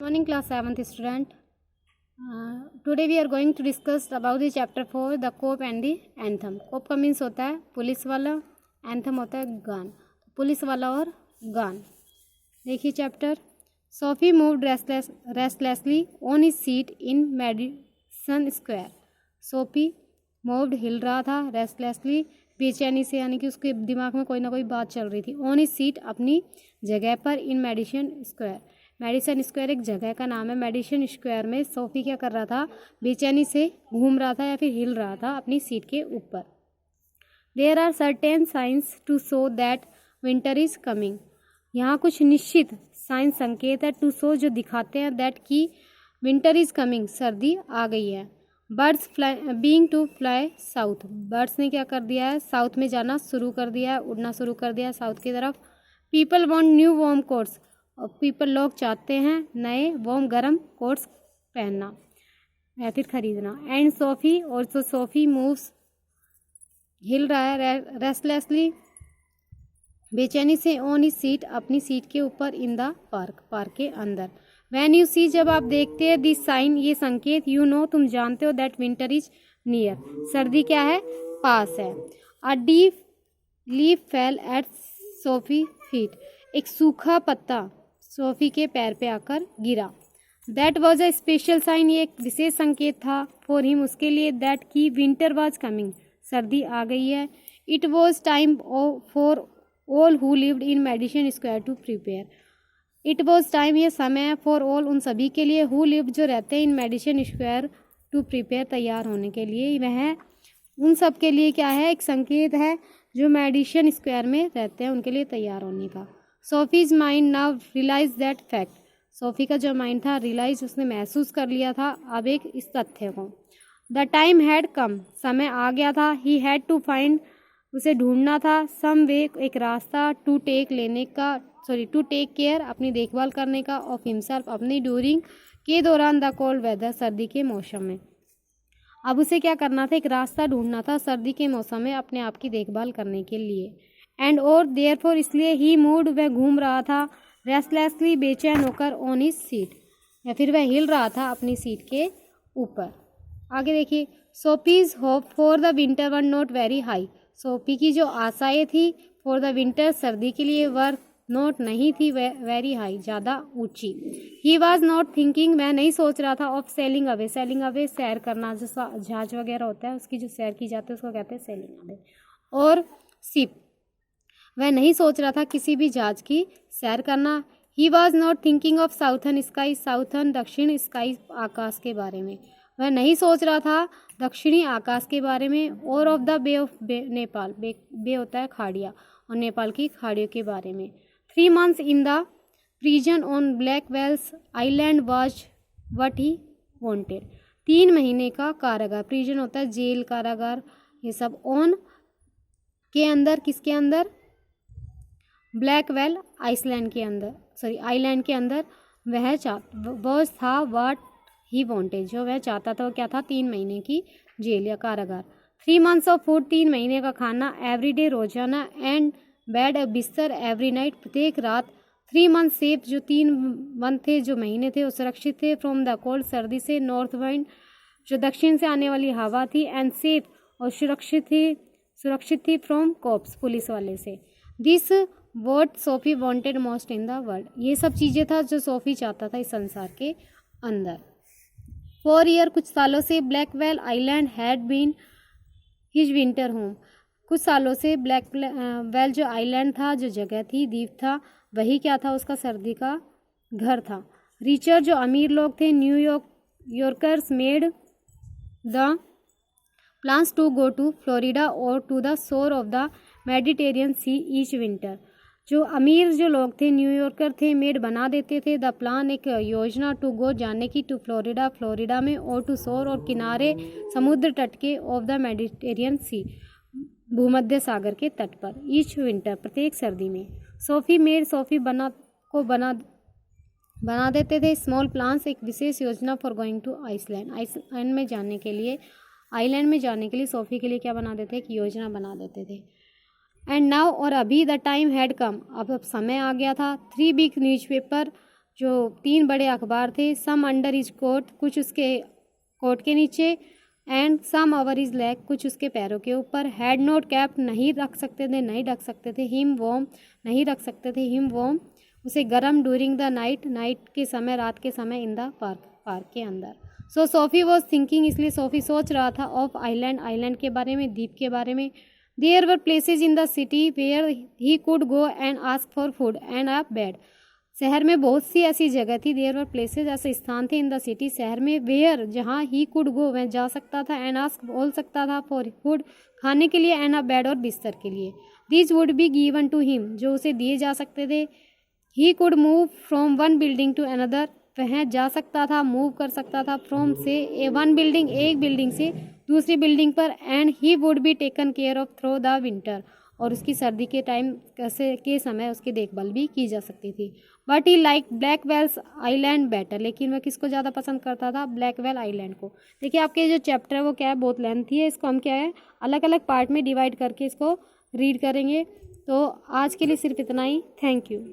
Morning class 7th student. Today we are going to discuss about the chapter 4 the cope and the anthem. कोप का means होता है police वाला, anthem होता है गान, पुलिस वाला और गान. देखिए chapter. Sophie moved restlessly on his seat in Madison Square. Sophie moved हिल रहा था रेस्टलेसली बेचैनी से, यानी कि उसके दिमाग में कोई ना कोई बात चल रही थी. ऑन हिज सीट अपनी जगह पर इन मेडिसन स्क्वायर. मेडिसन स्क्वायर एक जगह का नाम है. मेडिसन स्क्वायर में सोफी क्या कर रहा था, बेचैनी से घूम रहा था या फिर हिल रहा था अपनी सीट के ऊपर. There are certain signs to show that winter is coming. यहाँ कुछ निश्चित साइंस संकेत है टू शो जो दिखाते हैं दैट की विंटर इज कमिंग सर्दी आ गई है. Birds being to fly south. Birds ने क्या कर दिया है, साउथ में जाना शुरू कर दिया है, उड़ना शुरू कर दिया है साउथ की तरफ. People want new warm quotes. और पीपल लोग चाहते हैं नए वार्म गर्म कोट्स पहनना या फिर खरीदना. एंड सोफी और तो सोफी मूव्स हिल रहा है रेस्टलेसली बेचैनी से ऑन ही सीट अपनी सीट के ऊपर इन द पार्क के अंदर. व्हेन यू सी जब आप देखते हैं दिस साइन ये संकेत, यू नो तुम जानते हो दैट विंटर इज नियर सर्दी क्या है, पास है. A deep leaf fell at Sophie feet. एक सूखा पत्ता सोफी के पैर पे आकर गिरा. That was a special sign. ये एक विशेष संकेत था फॉर हिम उसके लिए, दैट की विंटर वॉज कमिंग सर्दी आ गई है. It was time for all who lived in Madison Square to prepare. It was time ये समय है फॉर ऑल उन सभी के लिए, हु लिव्ड जो रहते हैं इन मेडिसन स्क्वायर टू प्रिपेयर तैयार होने के लिए. वह उन सब के लिए क्या है, एक संकेत है जो मेडिसन स्क्वायर में रहते हैं उनके लिए तैयार होने का. Sophie's mind now realize that fact. Sophie का जो माइंड था रियलाइज उसने महसूस कर लिया था अब एक इस तथ्य को. द टाइम हैड कम समय आ गया था. ही हैड टू फाइंड उसे ढूंढना था सम वे एक रास्ता टू टेक केयर अपनी देखभाल करने का ऑफ हिमसेल्फ अपनी ड्यूरिंग के दौरान द कोल्ड वेदर सर्दी के मौसम में. अब उसे क्या करना था, एक रास्ता ढूंढना था सर्दी के मौसम में अपने आप की देखभाल करने के लिए. एंड और देयरफॉर इसलिए ही मूड वह घूम रहा था रेस्टलेसली बेचैन होकर ऑन हिज सीट या फिर वह हिल रहा था अपनी सीट के ऊपर. आगे देखिए. Sophie's hope for the winter were not very high. Sophie की जो आशाएं थी फॉर द विंटर सर्दी के लिए वर नॉट नहीं थी वेरी हाई ज़्यादा ऊंची. ही वॉज नॉट थिंकिंग वह नहीं सोच रहा था ऑफ सेलिंग अवे सैर करना, जो जहाज वगैरह होता है उसकी जो सैर की जाती है उसको कहते हैं सेलिंग अवे. और शिप वह नहीं सोच रहा था किसी भी जहाज की सैर करना. He was not thinking of southern sky southern दक्षिण स्काई आकाश के बारे में. वह नहीं सोच रहा था दक्षिणी आकाश के बारे में. और of the Bay of Nepal bay होता है खाड़िया और नेपाल की खाड़ियों के बारे में. 3 months in the prison on Blackwell's island was what he wanted. 3 महीने का कारागार. प्रिजन होता है जेल कारागार ये सब. ऑन के अंदर किसके अंदर, ब्लैक वेल आइसलैंड के अंदर आइलैंड के अंदर वह बॉस था व्हाट ही वांटेड जो वह चाहता था वो क्या था, 3 महीने की जेल या कारागार. 3 months ऑफ फूड 3 महीने का खाना एवरीडे रोजाना. एंड बेड बिस्तर एवरी नाइट प्रत्येक रात. 3 months सेफ जो 3 मंथ थे जो महीने थे वो सुरक्षित थे फ्रॉम द कोल्ड सर्दी से. नॉर्थ वाइंड जो दक्षिण से आने वाली हवा थी. एंड सेफ और सुरक्षित थी फ्रॉम कॉप्स पुलिस वाले से. This what Sophie wanted most in the world. ये सब चीज़ें था जो सोफी चाहता था इस संसार के अंदर. 4 years कुछ सालों से Blackwell island had been his winter home. कुछ सालों से ब्लैक वेल जो आइलैंड था जो जगह थी द्वीप था वही क्या था, उसका सर्दी का घर था. रिचर जो अमीर लोग थे New Yorkers made the plans to go to Florida और to the shore of the Mediterranean Sea each winter. जो अमीर जो लोग थे न्यूयॉर्कर थे मेड बना देते थे द प्लान एक योजना टू गो जाने की टू फ्लोरिडा में और टू शोर और किनारे समुद्र तट के ऑफ द मेडिटेरियन सी भूमध्य सागर के तट पर. ईच विंटर प्रत्येक सर्दी में. सोफी बना देते थे स्मॉल प्लान्स एक विशेष योजना फॉर गोइंग टू आइसलैंड में जाने के लिए सोफी के लिए क्या बना देते, एक योजना बना देते थे. एंड नाउ और अभी द टाइम हैड कम अब समय आ गया था. 3 big न्यूज़पेपर जो 3 बड़े अखबार थे, सम अंडर हिज कोट, कुछ उसके कोट के नीचे, and some over his leg, कुछ उसके पैरों के ऊपर, हैड नोट कैप, नहीं रख सकते थे, नहीं ढक सकते थे, हिम वॉर्म, नहीं रख सकते थे, हिम वॉर्म, उसे गर्म, ड्यूरिंग द नाइट, नाइट के समय, रात के समय, इन द पार्क, पार्क के अंदर। सो सोफ़ी वॉज थिंकिंग, इसलिए सोफ़ी सोच रहा था, ऑफ आइलैंड, आइलैंड के बारे में, द्वीप के बारे में। There were places in the city where he could go and ask for food and a bed. शहर में बहुत सी ऐसी जगह थी, देयर वर प्लेसेज, ऐसे स्थान थे, इन द सिटी, शहर में, वेयर, जहाँ ही कुड गो, वह जा सकता था, एंड आस्क, बोल सकता था, फॉर फूड, खाने के लिए, एंड अ बेड, और बिस्तर के लिए। These would be given to him, जो उसे दिए जा सकते थे। He could move from one building to another, वह जा सकता था, मूव कर सकता था, फ्रॉम से वन बिल्डिंग, एक बिल्डिंग से दूसरी बिल्डिंग पर, and he would be taken care of through the winter, और उसकी सर्दी के टाइम कैसे के समय उसकी देखभाल भी की जा सकती थी। But he like Blackwell's island better, लेकिन वह किसको ज़्यादा पसंद करता था? ब्लैक वेल आइलैंड को। देखिए आपके जो चैप्टर है वो क्या है, बहुत लेंथी है, इसको हम क्या है अलग अलग पार्ट में डिवाइड करके इसको रीड करेंगे। तो आज के लिए सिर्फ इतना ही। Thank you.